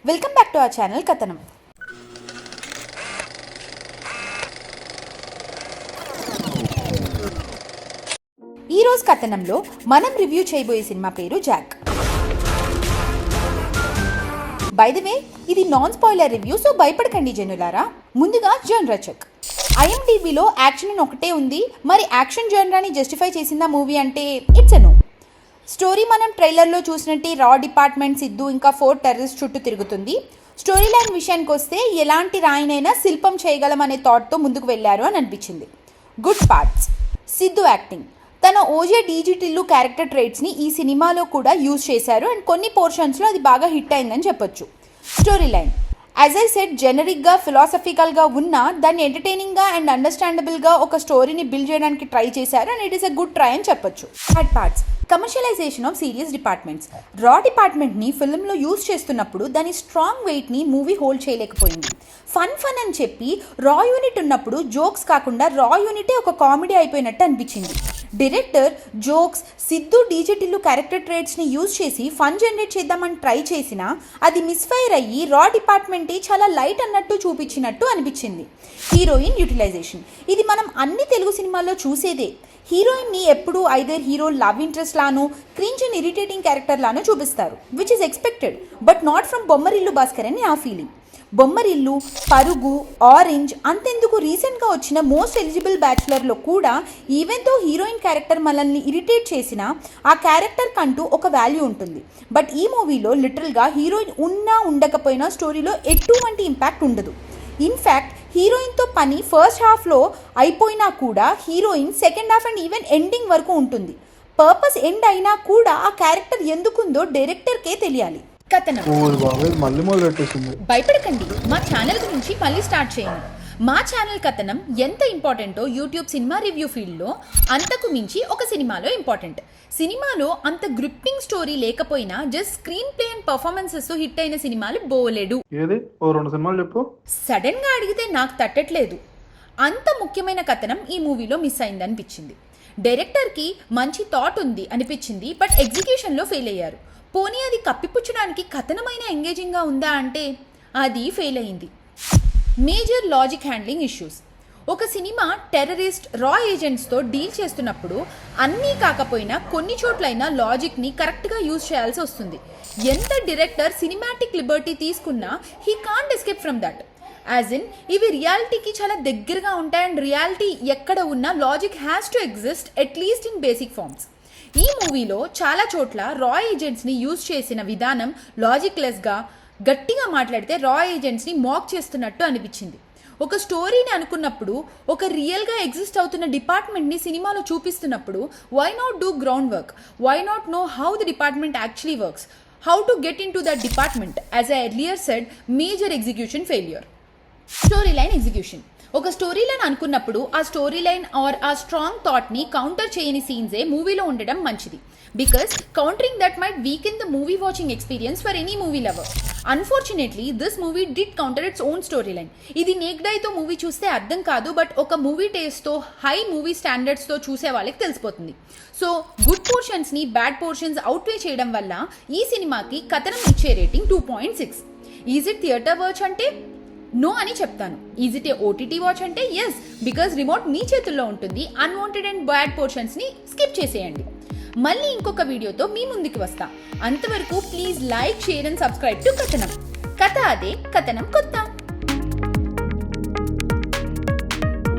Welcome back to our channel కథనం. ఈరోజు కథనంలో మనం రివ్యూ చేయబోయే సినిమా పేరు జాక్. బై ది వే, ఇది నాన్ స్పాయిలర్ రివ్యూ, సో భయపడకండి జనులారా. ముందుగా జనరా చెక్. IMDbలో యాక్షన్ అని ఒకటే ఉంది, మరి యాక్షన్ జనరాని జస్టిఫై చేసిందా మూవీ అంటే ఇట్స్ ఎ నో. స్టోరీ మనం ట్రైలర్లో చూసినట్టే రా డిపార్ట్మెంట్ సిద్ధు ఇంకా 4 టెర్రరిస్ట్ చుట్టూ తిరుగుతుంది. స్టోరీ లైన్ విషయానికి వస్తే ఎలాంటి రాయినైనా శిల్పం చేయగలం అనే థాట్తో ముందుకు వెళ్ళారు అని అనిపించింది. Good parts: Siddhu acting. తన ఓజే డిజిటిల్లు క్యారెక్టర్ ట్రైట్స్ని ఈ సినిమాలో కూడా యూజ్ చేశారు అండ్ కొన్ని పోర్షన్స్లో అది బాగా హిట్ అయిందని చెప్పొచ్చు. Story line as I said జెనరిక్గా ఫిలాసఫికల్గా ఉన్న దాన్ని ఎంటర్టైనింగ్గా అండ్ అండర్స్టాండబుల్గా ఒక స్టోరీని బిల్డ్ చేయడానికి ట్రై చేశారు and it is a good try అని చెప్పొచ్చు. Bad parts: commercialisation of serious departments. రా డిపార్ట్మెంట్ని ఫిల్మ్లో యూజ్ చేస్తున్నప్పుడు దాని స్ట్రాంగ్ వెయిట్ని మూవీ హోల్డ్ చేయలేకపోయింది. ఫన్ అని చెప్పి రా యూనిట్ ఉన్నప్పుడు జోక్స్ కాకుండా రా యూనిటే ఒక కామెడీ అయిపోయినట్టు అనిపించింది. Director jokes, Siddhu DJ Tillu character ట్రేట్స్ని యూజ్ చేసి ఫన్ జనరేట్ చేద్దామని ట్రై చేసినా అది మిస్ఫైర్ అయ్యి రా డిపార్ట్మెంటే చాలా లైట్ అన్నట్టు చూపించినట్టు అనిపించింది. Heroine utilization. ఇది మనం అన్ని తెలుగు సినిమాల్లో చూసేదే. హీరోయిన్ని ఎప్పుడూ ఐదర్ హీరో లవ్ ఇంట్రెస్ట్ లానో క్రింజ్ అండ్ ఇరిటేటింగ్ క్యారెక్టర్ లానో చూపిస్తారు, which is expected but not from Bommarillu Bhaskar అని నా ఫీలింగ్. బొమ్మరిల్లు, పరుగు, ఆరెంజ్, అంతెందుకు రీసెంట్గా వచ్చిన మోస్ట్ ఎలిజిబుల్ బ్యాచులర్లో కూడా ఈవెన్ దో హీరోయిన్ క్యారెక్టర్ మనల్ని ఇరిటేట్ చేసినా ఆ క్యారెక్టర్ కంటూ ఒక వాల్యూ ఉంటుంది. బట్ ఈ మూవీలో లిటరల్గా హీరోయిన్ ఉన్నా ఉండకపోయినా స్టోరీలో ఎటువంటి ఇంపాక్ట్ ఉండదు. ఇన్ఫ్యాక్ట్ హీరోయిన్తో పని ఫస్ట్ హాఫ్లో అయిపోయినా కూడా heroine second half and even ending వరకు ఉంటుంది. పర్పస్ ఎండ్ అయినా కూడా ఆ క్యారెక్టర్ ఎందుకుందో డైరెక్టర్కే తెలియాలి. కథనం. భయపడకండి, మా ఛానల్ గురించి మళ్ళీ స్టార్ట్ చేయండి. మా ఛానల్ కథనం ఎంత ఇంపార్టెంటో యూట్యూబ్ సినిమా రివ్యూ ఫీల్డ్లో అంతకు మించి ఒక సినిమాలో ఇంపార్టెంట్. సినిమాలో అంత గ్రిప్పింగ్ స్టోరీ లేకపోయినా just screen play and performances తో హిట్ అయిన సినిమాలు బోలేడు. సడన్ గా అడిగితే నాకు తట్టట్లేదు. అంత ముఖ్యమైన కథనం ఈ మూవీలో మిస్ అయిందనిపించింది. డైరెక్టర్కి మంచి థాట్ ఉంది అనిపించింది, బట్ ఎగ్జిక్యూషన్లో ఫెయిల్ అయ్యారు. పోనీ అది కప్పిపుచ్చడానికి కథనమైన ఎంగేజింగ్గా ఉందా అంటే అది ఫెయిల్ అయింది. Major logic handling issues. ఒక సినిమా టెర్రరిస్ట్, రా ఏజెంట్స్తో డీల్ చేస్తున్నప్పుడు అన్నీ కాకపోయినా కొన్ని చోట్లైనా లాజిక్ని కరెక్ట్గా యూజ్ చేయాల్సి వస్తుంది. ఎంత డైరెక్టర్ సినిమాటిక్ లిబర్టీ తీసుకున్నా he can't escape from that. As in ఇవి రియాలిటీకి చాలా దగ్గరగా ఉంటాయి అండ్ రియాలిటీ ఎక్కడ ఉన్నా logic has to exist at least in basic forms. ఈ మూవీలో చాలా చోట్ల రా ఏజెంట్స్ని యూజ్ చేసిన విధానం లాజిక్లెస్గా, గట్టిగా మాట్లాడితే రా ఏజెంట్స్ని మాక్ చేస్తున్నట్టు అనిపించింది. ఒక స్టోరీని అనుకున్నప్పుడు, ఒక రియల్గా ఎగ్జిస్ట్ అవుతున్న డిపార్ట్మెంట్ని సినిమాలో చూపిస్తున్నప్పుడు why not do ground work? Why not know how the department actually works? How to get into that department? As I earlier said, major execution failure. Story line execution. ఒక story line అనుకున్నప్పుడు ఆ story line or ఆ strong థాట్ని counter చేయని సీన్సే movie ఉండడం మంచిది. Because countering that might weaken the movie watching experience for any movie lover. Unfortunately this movie did counter its own story line. ఇది నేక్డ్ ఐతో మూవీ చూస్తే అర్థం కాదు, బట్ ఒక మూవీ టేస్ట్తో, హై మూవీ స్టాండర్డ్స్తో చూసే వాళ్ళకి తెలిసిపోతుంది. సో గుడ్ పోర్షన్స్ని బ్యాడ్ పోర్షన్స్ అవుట్వే చేయడం వల్ల ఈ సినిమాకి కథనం ఇచ్చే rating 2.6. Is it theatre watch అంటే నో అని చెప్తాను. Is it A OTT watch అంటే ఎస్, బికాస్ రిమోట్ మీ చేతుల్లో ఉంటుంది. అన్వాంటెడ్ అండ్ బ్యాడ్ పోర్షన్స్ని స్కిప్ చేసేయండి. మళ్ళీ ఇంకొక వీడియోతో మీ ముందుకు వస్తా. అంతవరకు please like, share and subscribe to కథనం. కథ అదే, కథనం కొత్త.